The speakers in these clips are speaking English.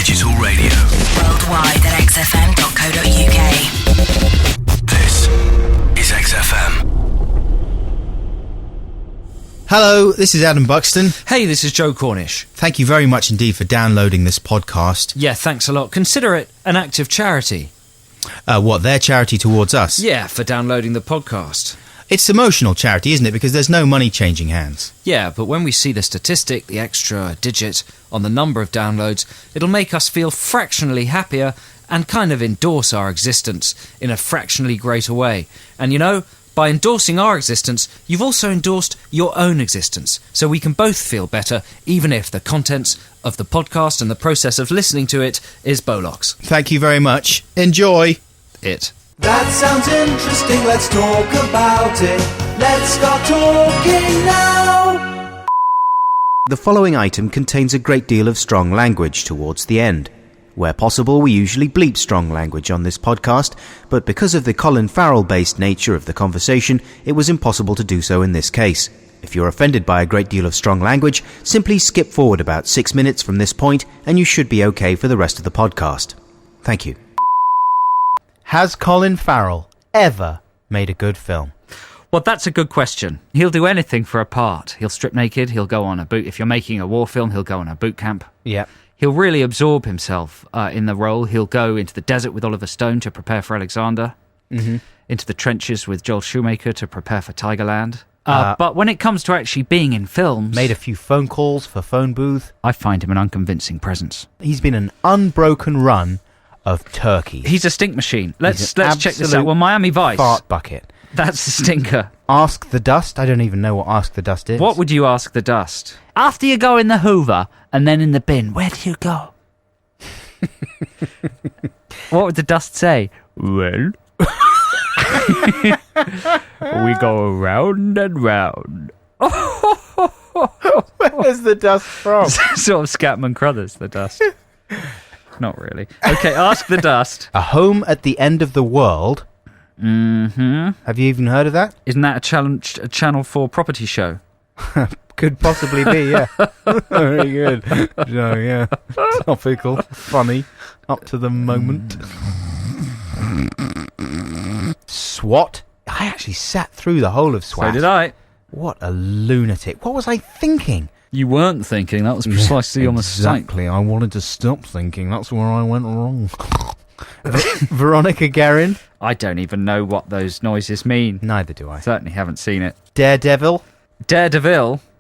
digital radio. Worldwide at xfm.co.uk. This is XFM. Hello, this is Adam Buxton. Hey, this is Joe Cornish. Thank you very much indeed for downloading this podcast. Yeah, thanks a lot. Consider it an act of charity. What, their charity towards us? Yeah, for downloading the podcast. It's emotional charity, isn't it? Because there's no money changing hands. Yeah, but when we see the statistic, the extra digit on the number of downloads, it'll make us feel fractionally happier and kind of endorse our existence in a fractionally greater way. And you know, by endorsing our existence, you've also endorsed your own existence. So we can both feel better, even if the contents of the podcast and the process of listening to it is bollocks. Thank you very much. Enjoy it. That sounds interesting, let's talk about it. Let's start talking now. The following item contains a great deal of strong language towards the end. Where possible, we usually bleep strong language on this podcast, but because of the Colin Farrell-based nature of the conversation, it was impossible to do so in this case. If you're offended by a great deal of strong language, simply skip forward about 6 minutes from this point, and you should be okay for the rest of the podcast. Thank you. Has Colin Farrell ever made a good film? Well, that's a good question. He'll do anything for a part. He'll strip naked, he'll go on a boot... If you're making a war film, he'll go on a boot camp. Yeah. He'll really absorb himself in the role. He'll go into the desert with Oliver Stone to prepare for Alexander. Mm-hmm. Into the trenches with Joel Schumacher to prepare for Tigerland. But when it comes to actually being in films... Made a few phone calls for Phone Booth. I find him an unconvincing presence. He's been an unbroken run of turkey. He's a stink machine. Let's check this out. Well, Miami Vice. Fart bucket. That's a stinker. Ask the Dust? I don't even know what Ask the Dust is. What would you ask the dust? After you go in the Hoover and then in the bin, where do you go? What would the dust say? Well, we go round and round. Where's the dust from? Sort of Scatman Crothers, the dust. Not really. Okay, ask the dust. A Home at the End of the World. Mm-hmm. Have you even heard of that? Isn't that a Channel 4 property show? Could possibly be, yeah. Very good. Oh, yeah. Topical, funny, up to the moment. SWAT. I actually sat through the whole of SWAT. So did I. What a lunatic. What was I thinking? You weren't thinking. That was precisely your mistake. Exactly. I wanted to stop thinking. That's where I went wrong. Veronica Guerin. I don't even know what those noises mean. Neither do I. Certainly haven't seen it. Daredevil.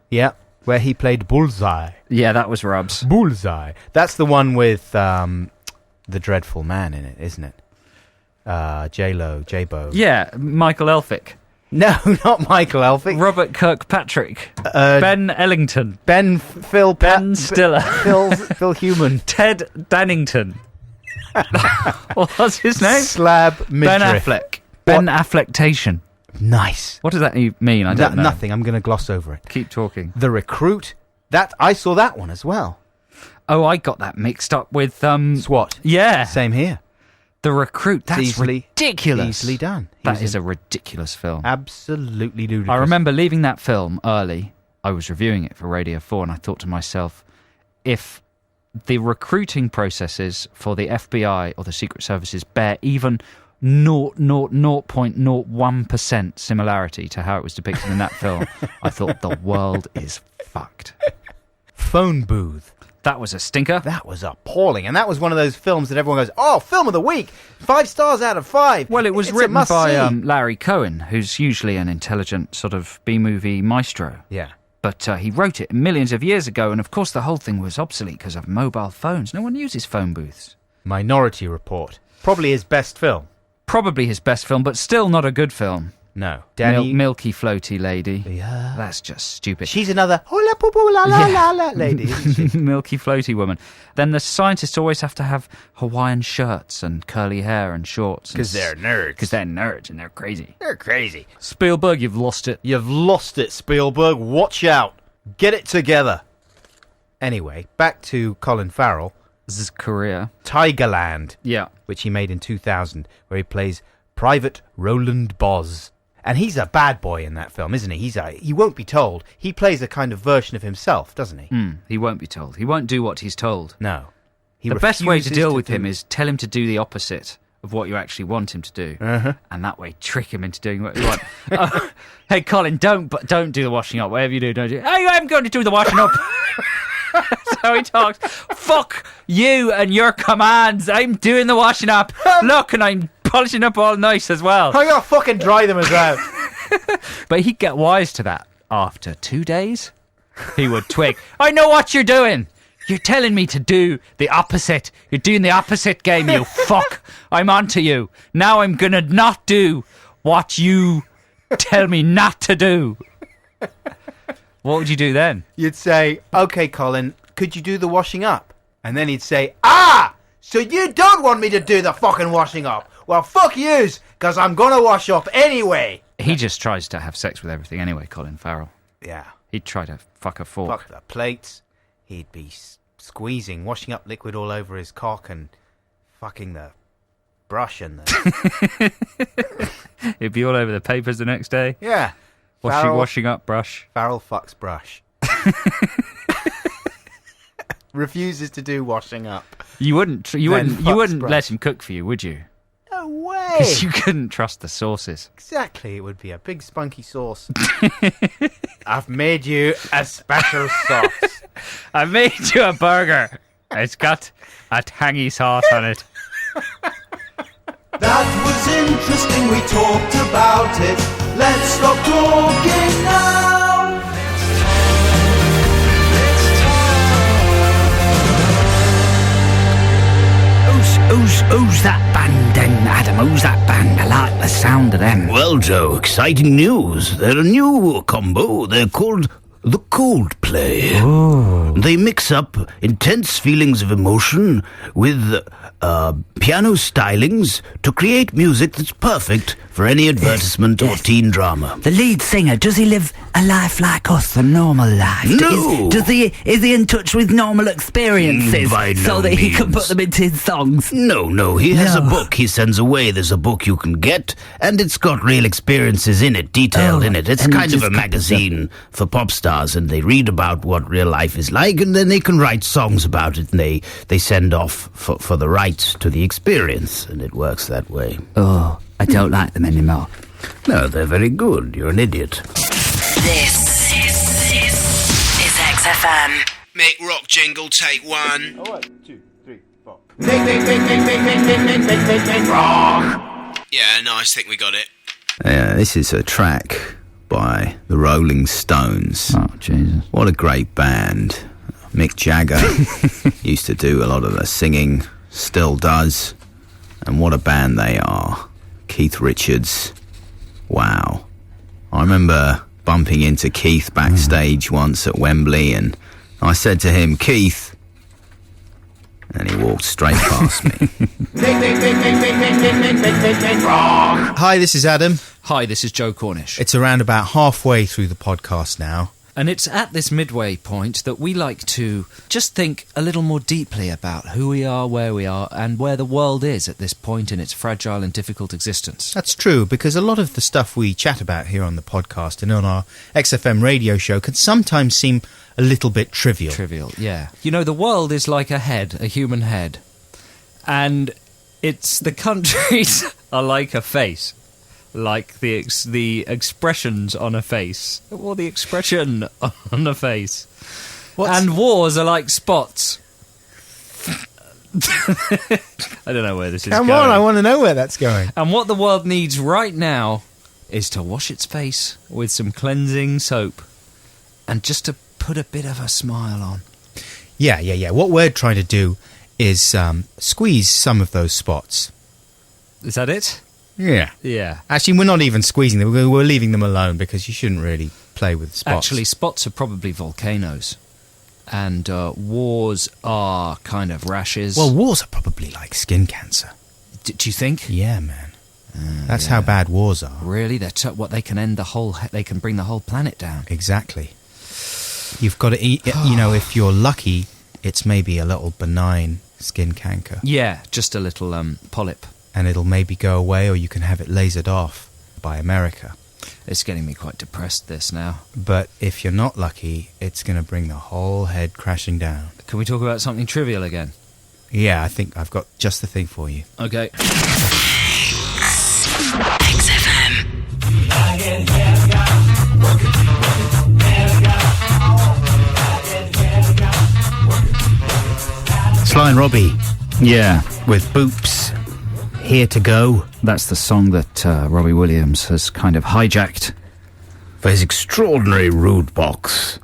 Yeah, where he played Bullseye. Yeah, that was Rubs. Bullseye. That's the one with the dreadful man in it, isn't it? J-Bo. Yeah, Michael Elphick. No, not Michael Elphick. Robert Kirkpatrick. Ben Ellington. Ben Stiller. Phil Human. Ted Dannington. What's his name? Slab Midriff. Ben Affleck. Ben Afflecktation. Nice. What does that mean? I don't know. Nothing. I'm going to gloss over it. Keep talking. The Recruit. I saw that one as well. Oh, I got that mixed up with... SWAT. Yeah. Same here. The Recruit. That's ridiculous. Easily done. That is a ridiculous film. Absolutely ludicrous. I remember leaving that film early. I was reviewing it for Radio 4 and I thought to myself, if the recruiting processes for the FBI or the Secret Services bear even 0.01% similarity to how it was depicted in that film, I thought the world is fucked. Phone Booth. That was a stinker. That was appalling. And that was one of those films that everyone goes, oh, film of the week. 5 stars out of 5. Well, it was written by Larry Cohen, who's usually an intelligent sort of B-movie maestro. Yeah. But he wrote it millions of years ago, and of course the whole thing was obsolete because of mobile phones. No one uses phone booths. Minority Report. Probably his best film. Probably his best film, but still not a good film. No. Milky floaty lady. Yeah. That's just stupid. She's another hula poo poo la la la la lady, isn't she? Milky floaty woman. Then the scientists always have to have Hawaiian shirts and curly hair and shorts. Because they're nerds. Because they're nerds and they're crazy. They're crazy. Spielberg, you've lost it. You've lost it, Spielberg. Watch out. Get it together. Anyway, back to Colin Farrell. His career. Tigerland. Yeah. Which he made in 2000, where he plays Private Roland Boz. And he's a bad boy in that film, isn't he? He won't be told. He plays a kind of version of himself, doesn't he? He won't be told. He won't do what he's told. No. The best way to refuses deal with do- him is tell him to do the opposite of what you actually want him to do, and that way trick him into doing what you want. Oh, hey, Colin, don't do the washing up. Whatever you do, don't do. Hey, I'm going to do the washing up. That's how he talks. Fuck you and your commands. I'm doing the washing up. Look, and I'm polishing up all nice as well. I gotta fucking dry them as well. But he'd get wise to that. After 2 days, he would twig. I know what you're doing. You're telling me to do the opposite. You're doing the opposite game, you fuck. I'm onto you. Now I'm gonna not do what you tell me not to do. What would you do then? You'd say, okay, Colin, could you do the washing up? And then he'd say, so you don't want me to do the fucking washing up? Well, fuck yous, because I'm going to wash up anyway. He just tries to have sex with everything anyway, Colin Farrell. Yeah. He'd try to fuck a fork. Fuck the plates. He'd be squeezing, washing up liquid all over his cock and fucking the brush and the... He'd be all over the papers the next day. Yeah. Washing up brush. Farrell fucks brush. Refuses to do washing up. You wouldn't fucks let him cook for you, would you? No way. Because you couldn't trust the sauces. Exactly, it would be a big spunky sauce. I've made you a special sauce. I made you a burger. It's got a tangy sauce on it. That was interesting, we talked about it. Let's stop talking now. Who's that band then, Adam? Who's that band? I like the sound of them. Well, Joe, exciting news. They're a new combo. They're called the Coldplay. Oh. They mix up intense feelings of emotion with piano stylings to create music that's perfect for any advertisement or teen drama. The lead singer, does he live a life like us, a normal life? No. Is he in touch with normal experiences By no so that he can means. put them into his songs? No, he has a No. book he sends away. There's a book you can get, and it's got real experiences in it, detailed in it. It's and kind of just a magazine for pop stars, and they read about what real life is like, and then they can write songs about it, and they send off for the rights to the experience, and it works that way. Oh, I don't like them anymore. No, they're very good. You're an idiot. This is XFM. Make rock jingle take one. 1, 2, 3, 4. Yeah, nice. Think we got it. This is a track by the Rolling Stones. Oh, Jesus. What a great band. Mick Jagger used to do a lot of the singing, still does. And what a band they are. Keith Richards. Wow. I remember bumping into Keith backstage once at Wembley, and I said to him, Keith, and he walked straight past me. Hi, this is Adam. Hi, this is Joe Cornish. It's around about halfway through the podcast now. And it's at this midway point that we like to just think a little more deeply about who we are, and where the world is at this point in its fragile and difficult existence. That's true, because a lot of the stuff we chat about here on the podcast and on our XFM radio show can sometimes seem a little bit trivial. Trivial, yeah. You know, the world is like a head, a human head. And it's the countries are like a face. Like the expressions on a face, or the expression on a face. And wars are like spots. I don't know where this is going. Come on, I want to know where that's going. And what the world needs right now is to wash its face with some cleansing soap and just to put a bit of a smile on. Yeah. What we're trying to do is squeeze some of those spots. Is that it? Yeah. Yeah. Actually, we're not even squeezing them. We're leaving them alone because you shouldn't really play with spots. Actually, spots are probably volcanoes. And wars are kind of rashes. Well, wars are probably like skin cancer. Do you think? Yeah, man. That's how bad wars are. Really? They can end the whole. They can bring the whole planet down. Exactly. You've got to eat. If you're lucky, it's maybe a little benign skin cancer. Yeah, just a little polyp. And it'll maybe go away, or you can have it lasered off by America. It's getting me quite depressed, this now. But if you're not lucky, it's going to bring the whole head crashing down. Can we talk about something trivial again? Yeah, I think I've got just the thing for you. Okay. XFM. Sly and Robbie Yeah, with Boops, Here to Go, that's the song that Robbie Williams has kind of hijacked. for his extraordinary Rude Box.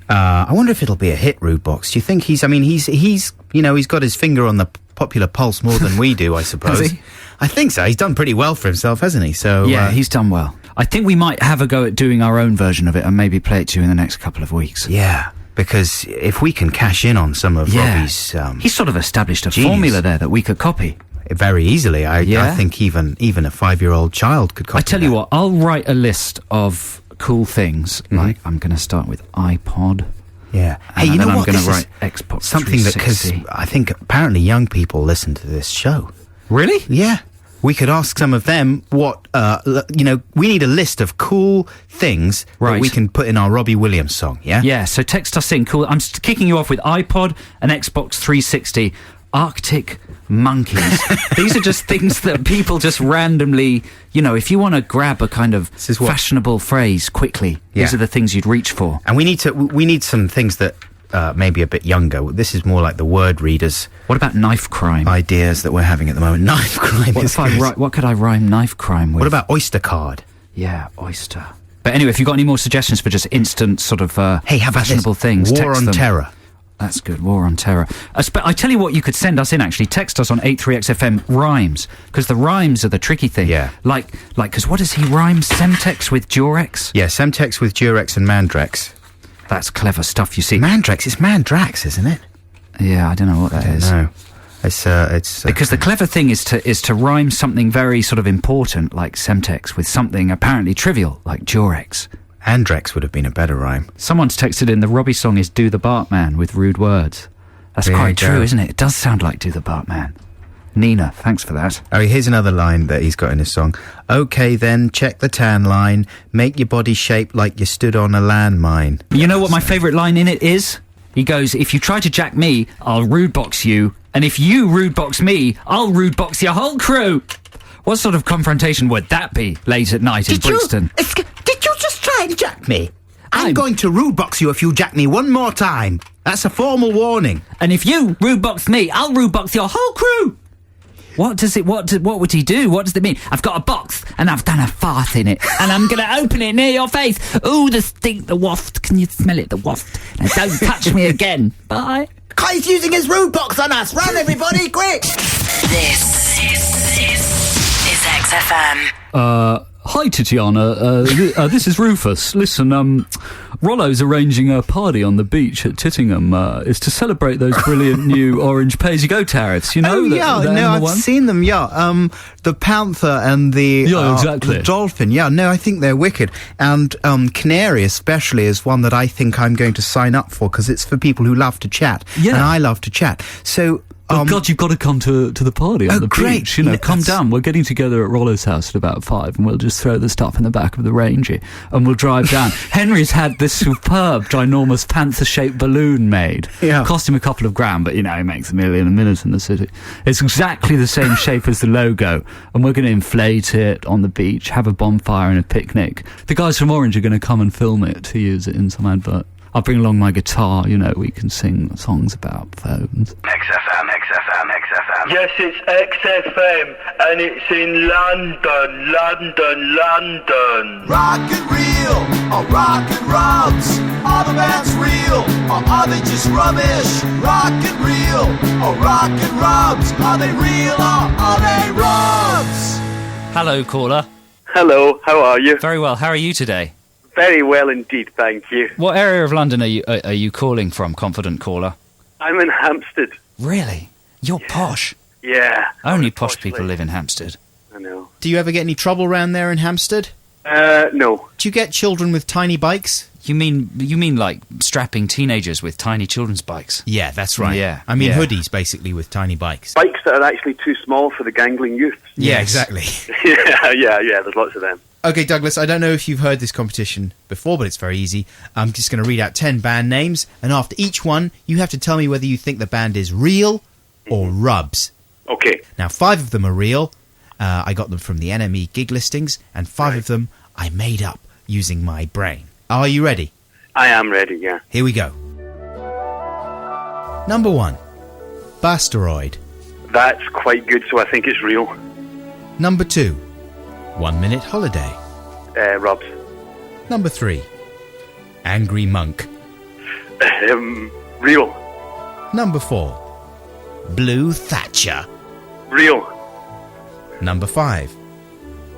I wonder if it'll be a hit, Rude Box. Do you think he's got his finger on the popular pulse more than we do, I suppose. Has he? I think so. He's done pretty well for himself, hasn't he? So Yeah, he's done well. I think we might have a go at doing our own version of it and maybe play it to you in the next couple of weeks. yeah, because if we can cash in on some of Robbie's He's sort of established a genius. formula there that we could copy. very easily, I Yeah. think even a 5-year-old child could copy I tell you that. what, I'll write a list of cool things. Like, I'm going to start with iPod. Yeah. And Hey, you then know I'm what? going This to is write Xbox something that, because 360. I think apparently young people listen to this show. Really? Yeah. We could ask some of them what, we need a list of cool things that Right. we can put in our Robbie Williams song, yeah? Yeah, so text us in. Cool. I'm kicking you off with iPod and Xbox 360. Arctic monkeys. These are just things that people just randomly, if you want to grab a kind of This is what- fashionable phrase quickly, these Yeah. are the things you'd reach for. And we need some things that maybe a bit younger. This is more like the word readers What about knife crime? ideas that we're having at the moment. Knife crime What is if I good. write? What could I rhyme knife crime with? What about Oyster card? Yeah, oyster. But anyway, if you've got any more suggestions for just instant sort of Hey, how about fashionable this? things, War text on them. Terror. That's good. War on Terror. I tell you what, you could send us in, actually. Text us on 83XFM rhymes, because the rhymes are the tricky thing. Yeah. Like, because what does he rhyme? Semtex with Durex? Yeah, Semtex with Durex and Mandrex. That's clever stuff, you see. Mandrex, it's Mandrax, isn't it? Yeah, I don't know what that is. No. It's Because the clever thing is to rhyme something very sort of important, like Semtex, with something apparently trivial, like Durex. Andrex would have been a better rhyme. Someone's texted in, the Robbie song is Do the Bartman with rude words. That's There quite you go. true, isn't it? It does sound like Do the Bartman. Nina, thanks for that. Oh, here's another line that he's got in his song. Okay then, check the tan line. Make your body shape like you stood on a landmine. You know what my favourite line in it is? He goes, if you try to jack me, I'll rude box you. And if you rude box me, I'll rude box your whole crew. What sort of confrontation would that be late at night in Brixton? Did you just try and jack me? I'm I'm- going to rude box you if you jack me one more time. That's a formal warning. And if you rude box me, I'll rude box your whole crew. What would he do? What does it mean? I've got a box and I've done a fart in it and I'm going to open it near your face. Ooh, the stink, the waft. Can you smell it, the waft? Now don't touch me again. Bye. He's using his rude box on us. Run, everybody, quick! This is XFM. Hi, Titiana. This is Rufus. Listen, Rollo's arranging a party on the beach at Tittingham. It's to celebrate those brilliant new orange pay-as-you-go tariffs. You know? Oh, the animal I've one? seen them, yeah. The panther and the, Yeah, exactly. the dolphin, yeah, no, I think they're wicked. And canary especially is one that I think I'm going to sign up for, because it's for people who love to chat. Yeah. And I love to chat. So... Oh, God, you've got to come to the party on Oh, the great. beach. You know, Yeah, come that's- down. We're getting together at Rollo's house at about 5, and we'll just throw the stuff in the back of the Ranger, and we'll drive down. Henry's had this superb, ginormous panther-shaped balloon made. Yeah. Cost him a couple of grand, but, he makes $1 million a minute in the city. It's exactly the same shape as the logo, and we're going to inflate it on the beach, have a bonfire and a picnic. The guys from Orange are going to come and film it to use it in some advert. I'll bring along my guitar, we can sing songs about phones. XFM. Yes, it's XFM, and it's in London. Rock and reel, or rock and rubs. Are the bands real, or are they just rubbish? Rock and reel, or rock and rubs. Are they real, or are they rubs? Hello, caller. Hello, how are you? Very well. How are you today? Very well indeed, thank you. What area of London are you calling from, confident caller? I'm in Hampstead. Really? You're posh. Yeah. Only posh people live in Hampstead. I know. Do you ever get any trouble round there in Hampstead? No. Do you get children with tiny bikes? You mean like strapping teenagers with tiny children's bikes? Yeah, that's right. Yeah, I mean yeah. hoodies, basically, with tiny bikes. Bikes that are actually too small for the gangling youth. Yeah, Yes. exactly. yeah, there's lots of them. Okay, Douglas, I don't know if you've heard this competition before, but it's very easy. I'm just going to read out 10 band names, and after each one, you have to tell me whether you think the band is real or rubs. Okay. Now, 5 of them are real. I got them from the NME gig listings, and 5 of them I made up using my brain. Are you ready? I am ready, yeah. Here we go. Number 1, Basteroid. That's quite good, so I think it's real. Number 2, 1 Minute Holiday. Rubs. Number 3, Angry Monk. Real. Number 4, Blue Thatcher. Real. Number 5,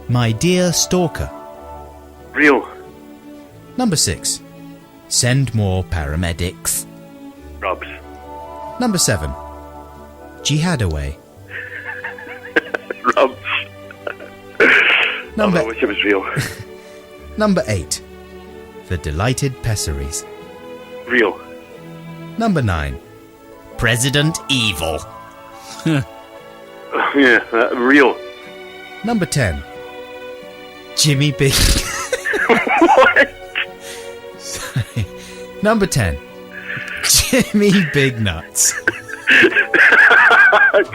My Dear Stalker. Real. Number 6, Send More Paramedics. Rubs. Number 7, Jihadaway. Rubs. Number, I wish it was real. Number 8, The Delighted Pessaries. Real. Number 9, President Evil. Yeah, real. Number 10, Jimmy Big... What? Sorry. Number 10, Jimmy Big Nuts.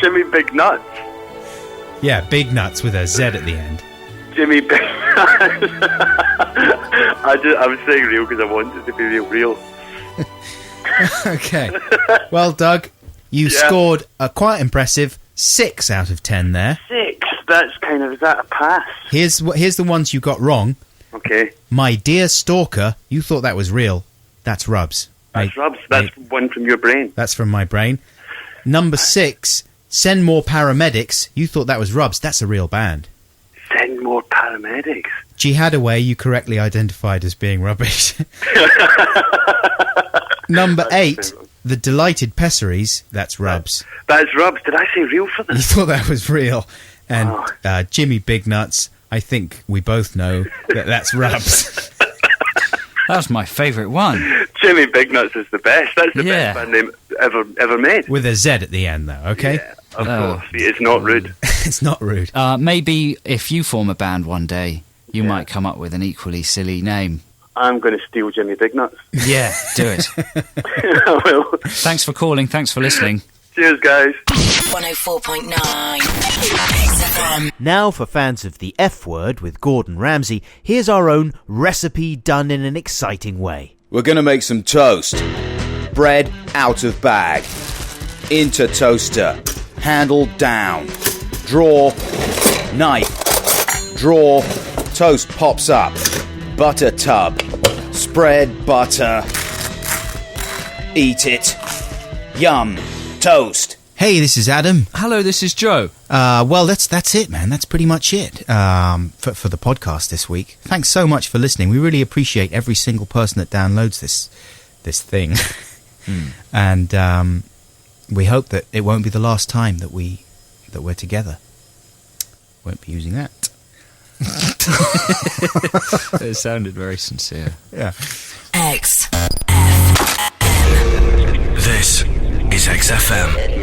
Jimmy Big Nuts. Yeah, Big Nuts with a Z at the end. Jimmy Big Nuts. I was saying real because I wanted to be real. Okay. Well, Doug, you scored a quite impressive 6 out of 10 there. 6. That's kind of, is that a pass? Here's the ones you got wrong. Okay. My Dear Stalker, you thought that was real. That's rubs. That's rubs. That's one from your brain. That's from my brain. Number 6, Send More Paramedics, you thought that was rubs. That's a real band. Send More Paramedics. Jihadaway, you correctly identified as being rubbish. Number 8, The Delighted Pessaries, that's rubs. That's rubs. Did I say real for You this? thought that was real. And Jimmy Big Nuts, I think we both know that that's rubs. That was my favourite one. Jimmy Big Nuts is the best. That's the best band name ever made. With a Z at the end, though, okay? Yeah, of course. It's not rude. It's not rude. Maybe if you form a band one day, you might come up with an equally silly name. I'm going to steal Jimmy Big Nuts. Yeah, do it. I will. Thanks for calling. Thanks for listening. Cheers, guys. 104.9 XFM. Now for fans of the F Word with Gordon Ramsay, here's our own recipe done in an exciting way. We're going to make some toast. Bread out of bag. Into toaster. Handle down. Draw. Knife. Draw. Toast pops up. Butter tub. Spread butter. Eat it. Yum. Toast. Hey, this is Adam. Hello, this is Joe. Well, that's it, man. That's pretty much it for the podcast this week. Thanks so much for listening. We really appreciate every single person that downloads this thing, and we hope that it won't be the last time that we're together. Won't be using that. It sounded very sincere. Yeah. XFM. This is XFM.